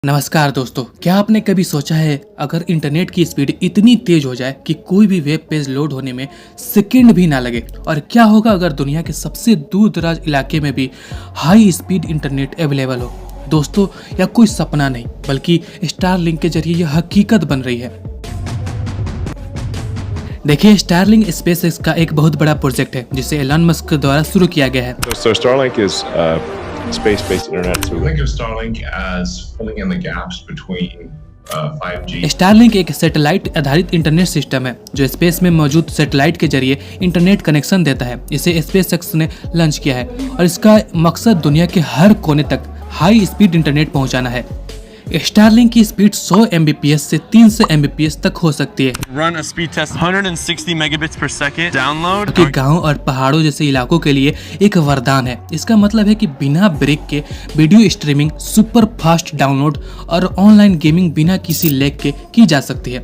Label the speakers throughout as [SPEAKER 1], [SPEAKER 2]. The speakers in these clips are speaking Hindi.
[SPEAKER 1] नमस्कार दोस्तों, क्या आपने कभी सोचा है अगर इंटरनेट की स्पीड इतनी तेज हो जाए कि कोई भी वेब पेज लोड होने में सेकंड भी ना लगे। और क्या होगा अगर दुनिया के सबसे दूर दराज इलाके में भी हाई स्पीड इंटरनेट अवेलेबल हो। दोस्तों, यह कोई सपना नहीं बल्कि स्टारलिंक के जरिए यह हकीकत बन रही है। देखिए, स्टारलिंक स्पेसएक्स का एक बहुत बड़ा प्रोजेक्ट है जिसे एलन मस्क द्वारा शुरू किया गया है।
[SPEAKER 2] So Starlink is space-based internet. So
[SPEAKER 3] Think of Starlink as filling in the gaps between 5G.
[SPEAKER 1] Starlink एक सैटेलाइट आधारित इंटरनेट सिस्टम है जो स्पेस में मौजूद सैटेलाइट के जरिए इंटरनेट कनेक्शन देता है। इसे स्पेसएक्स ने लॉन्च किया है और इसका मकसद दुनिया के हर कोने तक हाई स्पीड इंटरनेट पहुंचाना है। स्टारलिंक की स्पीड 100 Mbps से 300 Mbps तक हो सकती है।
[SPEAKER 4] Run a speed test 160 megabits per second download.
[SPEAKER 1] कि गांव और पहाड़ों जैसे इलाकों के लिए एक वरदान है। इसका मतलब है कि बिना ब्रेक के video streaming, super fast download और ऑनलाइन गेमिंग बिना किसी लैग के की जा सकती है।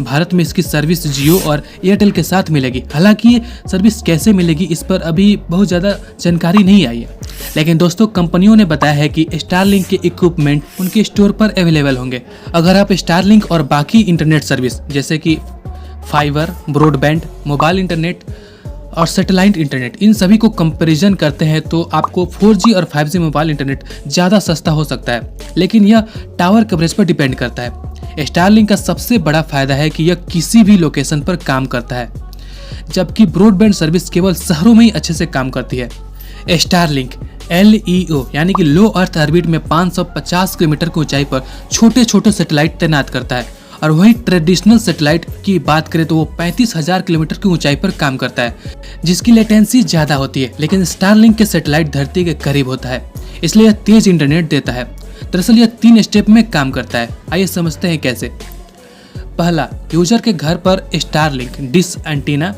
[SPEAKER 1] भारत में इसकी सर्विस जियो और एयरटेल के साथ मिलेगी। हालांकि ये सर्विस कैसे मिलेगी इस पर अभी बहुत ज़्यादा जानकारी नहीं आई है, लेकिन दोस्तों कंपनियों ने बताया है कि स्टारलिंक के इक्विपमेंट उनके स्टोर पर अवेलेबल होंगे। अगर आप स्टारलिंक और बाकी इंटरनेट सर्विस जैसे कि फाइबर, ब्रॉडबैंड, मोबाइल इंटरनेट और सैटेलाइट इंटरनेट इन सभी को कंपैरिजन करते हैं तो आपको 4G और 5G मोबाइल इंटरनेट ज़्यादा सस्ता हो सकता है, लेकिन यह टावर कवरेज पर डिपेंड करता है। स्टारलिंक का सबसे बड़ा फायदा है कि यह किसी भी लोकेशन पर काम करता है, जबकि ब्रॉडबैंड सर्विस केवल शहरों में ही अच्छे से काम करती है। स्टारलिंक LEO यानी कि लो अर्थ ऑर्बिट में 550 किलोमीटर की ऊंचाई पर छोटे छोटे सैटेलाइट तैनात करता है, और वही ट्रेडिशनल सैटेलाइट की बात करें तो वो 35,000 किलोमीटर की ऊंचाई पर काम करता है, जिसकी लेटेंसी ज़्यादा होती है। लेकिन स्टारलिंक के सैटेलाइट धरती के करीब होता है, इसलिए यह तेज इंटरनेट देता है। दरअसल यह 3 स्टेप में काम करता है। आइए समझते हैं कैसे। पहला, यूजर के घर पर स्टारलिंक डिश एंटीना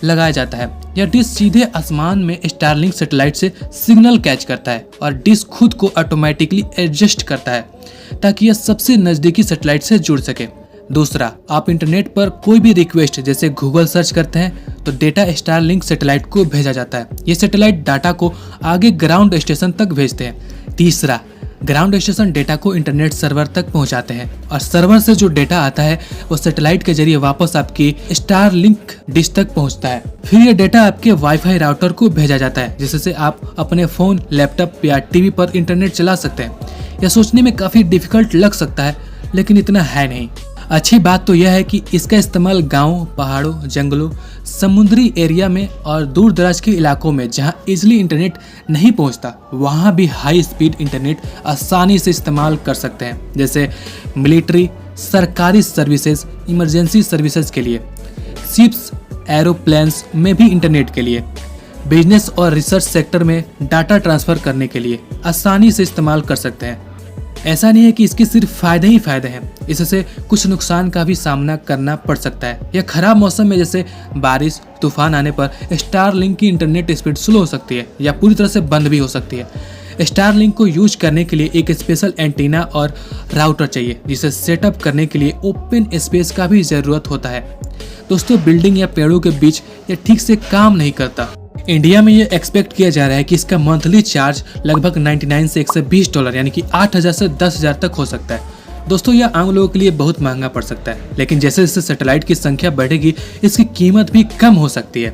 [SPEAKER 1] लगाया जाता है। यह डिश सीधे आसमान में स्टारलिंक सैटेलाइट से सिग्नल कैच करता है और डिश खुद को ऑटोमेटिकली एडजस्ट करता है ताकि यह सबसे नज़दीकी सैटेलाइट से जुड़ सके। दूसरा, आप इंटरनेट पर कोई भी रिक्वेस्ट जैसे गूगल सर्च करते हैं तो डेटा स्टारलिंक सैटेलाइट को भेजा जाता है। ये सैटेलाइट डाटा को आगे ग्राउंड स्टेशन तक भेजते हैं। तीसरा, ग्राउंड स्टेशन डेटा को इंटरनेट सर्वर तक पहुंचाते हैं और सर्वर से जो डेटा आता है वो सैटेलाइट के जरिए वापस आपकी स्टारलिंक डिश तक पहुंचता है। फिर ये डेटा आपके वाईफाई राउटर को भेजा जाता है, जिससे आप अपने फोन, लैपटॉप या टीवी पर इंटरनेट चला सकते हैं। यह सोचने में काफी डिफिकल्ट लग सकता है, लेकिन इतना है नहीं। अच्छी बात तो यह है कि इसका इस्तेमाल गाँव, पहाड़ों, जंगलों, समुद्री एरिया में और दूर दराज के इलाकों में जहां इजीली इंटरनेट नहीं पहुंचता वहां भी हाई स्पीड इंटरनेट आसानी से इस्तेमाल कर सकते हैं, जैसे मिलिट्री, सरकारी सर्विसेज, इमरजेंसी सर्विसेज के लिए, शिप्स, एरोप्लेन्स में भी इंटरनेट के लिए, बिजनेस और रिसर्च सेक्टर में डाटा ट्रांसफ़र करने के लिए आसानी से इस्तेमाल कर सकते हैं। ऐसा नहीं है कि इसके सिर्फ फायदे ही फायदे हैं, इससे कुछ नुकसान का भी सामना करना पड़ सकता है। यह खराब मौसम में जैसे बारिश, तूफान आने पर स्टारलिंक की इंटरनेट स्पीड स्लो हो सकती है या पूरी तरह से बंद भी हो सकती है। स्टारलिंक को यूज करने के लिए एक स्पेशल एंटीना और राउटर चाहिए, जिसे सेटअप करने के लिए ओपन स्पेस का भी ज़रूरत होता है। दोस्तों, बिल्डिंग या पेड़ों के बीच यह ठीक से काम नहीं करता। इंडिया में ये एक्सपेक्ट किया जा रहा है कि इसका मंथली चार्ज लगभग 99 से $120 यानी कि 8,000 से 10,000 तक हो सकता है। दोस्तों, यह आम लोगों के लिए बहुत महंगा पड़ सकता है, लेकिन जैसे जैसे सैटेलाइट की संख्या बढ़ेगी इसकी कीमत भी कम हो सकती है।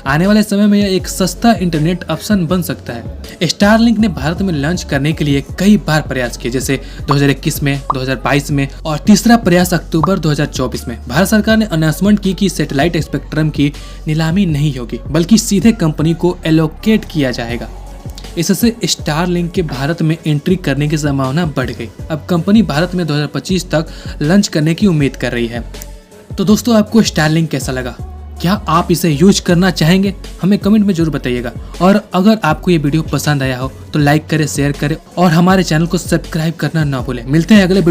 [SPEAKER 1] आने वाले समय में यह एक सस्ता इंटरनेट ऑप्शन बन सकता है। स्टारलिंक ने भारत में लॉन्च करने के लिए कई बार प्रयास किए, जैसे 2021 में, 2022 में और तीसरा प्रयास अक्टूबर 2024 में। भारत सरकार ने अनाउंसमेंट की कि सैटेलाइट स्पेक्ट्रम की नीलामी नहीं होगी बल्कि सीधे कंपनी को एलोकेट किया जाएगा। इससे स्टारलिंक के भारत में एंट्री करने की संभावना बढ़ गई। अब कंपनी भारत में 2025 तक लॉन्च करने की उम्मीद कर रही है। तो दोस्तों, आपको स्टारलिंक कैसा लगा? क्या आप इसे यूज करना चाहेंगे? हमें कमेंट में जरूर बताइएगा। और अगर आपको ये वीडियो पसंद आया हो तो लाइक करें, शेयर करें और हमारे चैनल को सब्सक्राइब करना ना भूलें। मिलते हैं अगले वीडियो